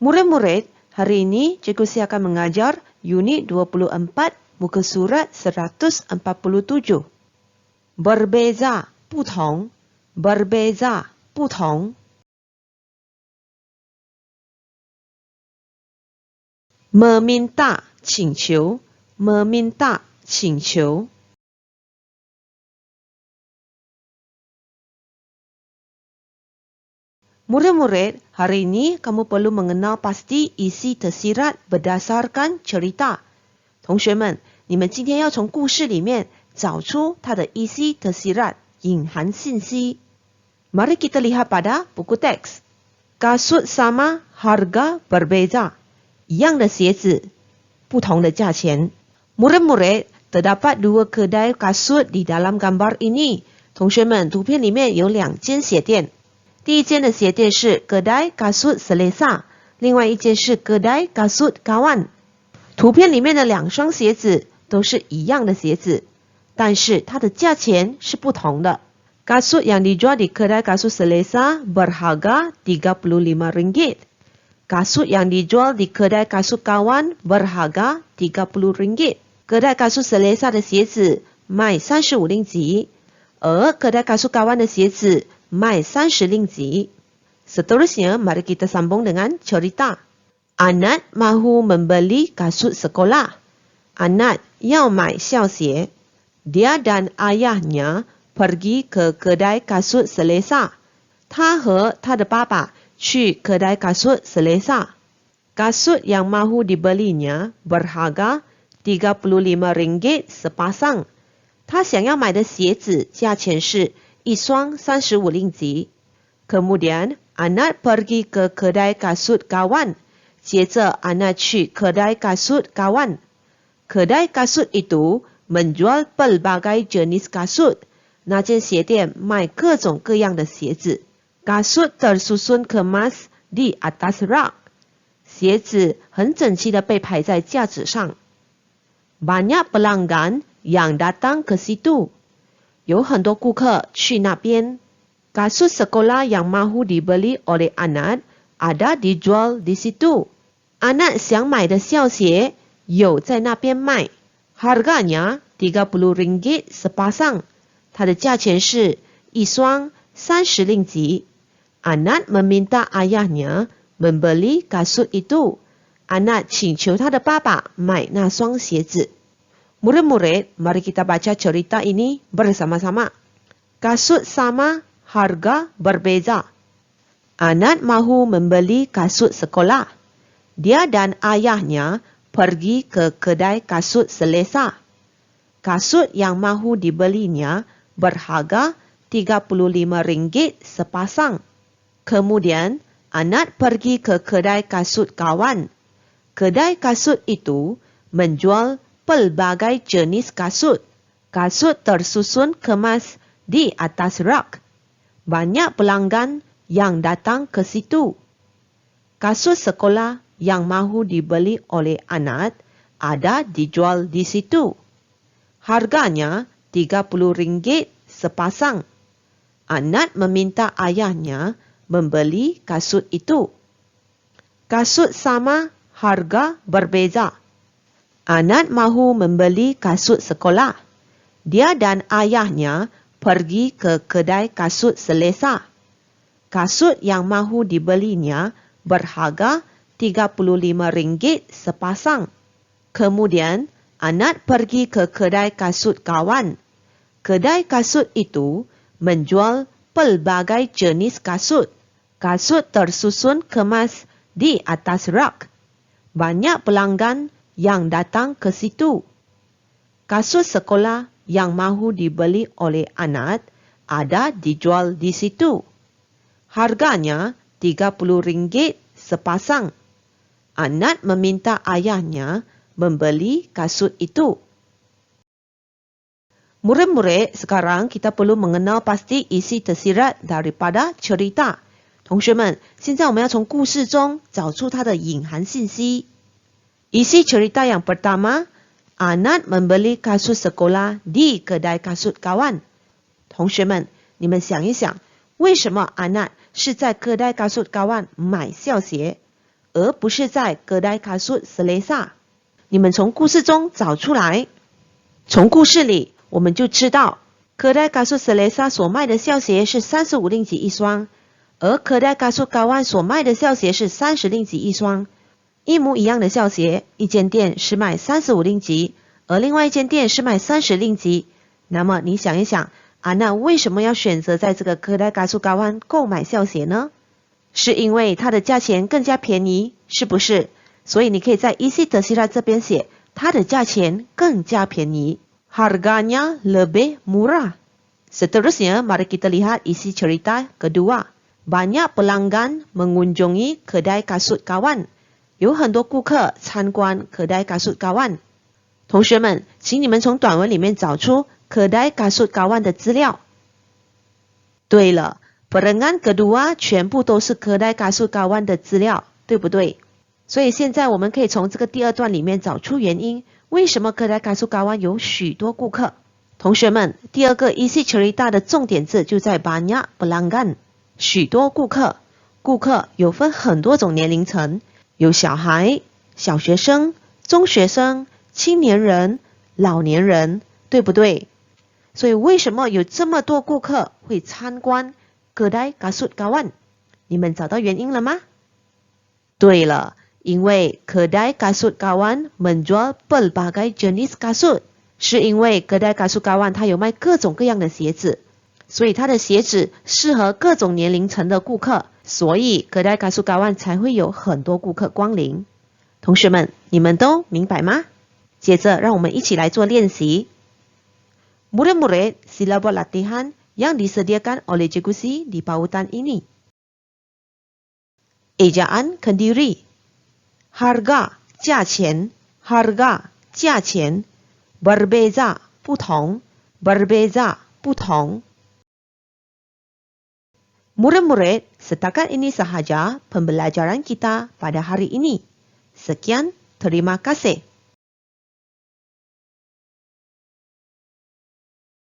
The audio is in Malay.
Murid-murid, hari ini cikgu Si akan mengajar unit 24 muka surat 147. Berbeza, 不同 berbeza, 不同 meminta, 请求 meminta, 请求 Murid-murid, hari ini kamu perlu mengenal pasti isi tersirat berdasarkan cerita. 同学们，你们今天要从故事里面找出它的isi tersirat, 隐含信息。Mari kita lihat pada buku teks. Kasut sama, harga berbeza. 一样的鞋子，不同的价钱。Murid-murid, terdapat dua kedai kasut di dalam gambar ini. 同学们，图片里面有两间鞋店。第一间的鞋店是 kedai kasut selesa， 另外一间是 kedai kasut kawan。图片里面的两双鞋子都是一样的鞋子，但是它的价钱是不同的。Kasut yang dijual di kedai kasut selesa berharga RM35. Kasut yang dijual di kedai kasut kawan berharga RM30. Kedai kasut selesa 的鞋子卖35令吉，而 kedai kasut kawan 的鞋子卖30令吉。Seterusnya, mari kita sambung dengan cerita. Anat mahu membeli kasut sekolah. Anat 要买校鞋。Dia dan ayahnya pergi ke kedai kasut selesa. 他和他的爸爸去 kedai kasut selesa. Kasut yang mahu dibelinya berharga RM35 sepasang. 他想要买的鞋子价钱是一双35令吉。Kemudian, Anat pergi ke kedai kasut kawan. 接着 Anat 去 kedai kasut kawan. Kedai kasut itu menjual pelbagai jenis kasut. 那间鞋店卖各种各样的鞋子。Kasut tersusun kemas di atas rak. 鞋子很整齐地被排在架子上。Banyak pelanggan yang datang ke situ. 有很多顾客去那边。Kasut sekolah yang mahu dibeli oleh Anat ada dijual di situ. Anat 想买的校鞋有在那边卖。Harganya RM30 sepasang. 它的价钱是一双30令吉。Anat meminta ayahnya membeli kasut itu. Anat 请求他的爸爸买那双鞋子。Murid-murid, mari kita baca cerita ini bersama-sama. Kasut sama, harga berbeza. Anat mahu membeli kasut sekolah. Dia dan ayahnya pergi ke kedai kasut selesa. Kasut yang mahu dibelinya berharga RM35 sepasang. Kemudian, Anat pergi ke kedai kasut kawan. Kedai kasut itu menjual pelbagai jenis kasut. Kasut tersusun kemas di atas rak. Banyak pelanggan yang datang ke situ. Kasut sekolah yang mahu dibeli oleh Anat ada dijual di situ. Harganya RM30 sepasang. Anat meminta ayahnya membeli kasut itu. Kasut sama, harga berbeza. Anat mahu membeli kasut sekolah. Dia dan ayahnya pergi ke kedai kasut selesa. Kasut yang mahu dibelinya berharga RM35 sepasang. Kemudian, Anat pergi ke kedai kasut kawan. Kedai kasut itu menjual pelbagai jenis kasut. Kasut tersusun kemas di atas rak. Banyak pelanggan yang datang ke situ. Kasut sekolah yang mahu dibeli oleh Anat ada dijual di situ. Harganya RM30 sepasang. Anat meminta ayahnya membeli kasut itu. Murid-murid, sekarang kita perlu mengenal pasti isi tersirat daripada cerita. 同学们，现在我们要从故事中找出它的隐含信息。Isi cerita yang pertama, Anat membeli kasut sekolah di kedai kasut kawan. 同学们，你们想一想，为什么 Anat 是在kedai kasut kawan 买校鞋，而不是在kedai kasut Selesa。你们从故事中找出来。从故事里我们就知道kedai kasut Selesa 所卖的校鞋是35令吉一双，而kedai kasut Kawan 所卖的校鞋是30令吉一双。一模一样的校鞋，一间店是卖35令吉，而另外一间店是卖30令吉。那么你想一想，安娜为什么要选择在这个kedai kasut Kawan 购买校鞋呢？是因为它的价钱更加便宜，是不是？所以你可以在isi tersirat这边写，它的价钱更加便宜。Harganya lebih murah. Seterusnya, mari kita lihat isi cerita kedua. Banyak pelanggan mengunjungi kedai kasut Kawan. 有很多顾客参观kedai kasut Kawan。同学们，请你们从短文里面找出kedai kasut Kawan 的资料。对了，perengan kedua 全部都是kedai kasut Kawan 的资料，对不对？所以现在我们可以从这个第二段里面找出原因，为什么kedai kasut Kawan 有许多顾客？同学们，第二个 isi cerita 的重点字就在 banyak pelanggan， 许多顾客。顾客有分很多种年龄层，有小孩、小学生、中学生、青年人、老年人，对不对？所以为什么有这么多顾客会参观kedai kasut Kawan？ 你们找到原因了吗？对了，因为kedai kasut Kawan menjual pelbagai jenis kasut， 是因为kedai kasut Kawan 它有卖各种各样的鞋子，所以它的鞋子适合各种年龄层的顾客，所以kedai kasut Kawan 才会有很多顾客光临。同学们，你们都明白吗？接着让我们一起来做练习。Murid-murid, sila buat latihan yang disediakan oleh Cikgu Si di pautan ini. Ejaan Kendiri. Harga, 价钱 harga, 价钱 berbeza, 不同 berbeza, 不同 Murid-murid, setakat ini sahaja pembelajaran kita pada hari ini. Sekian, terima kasih.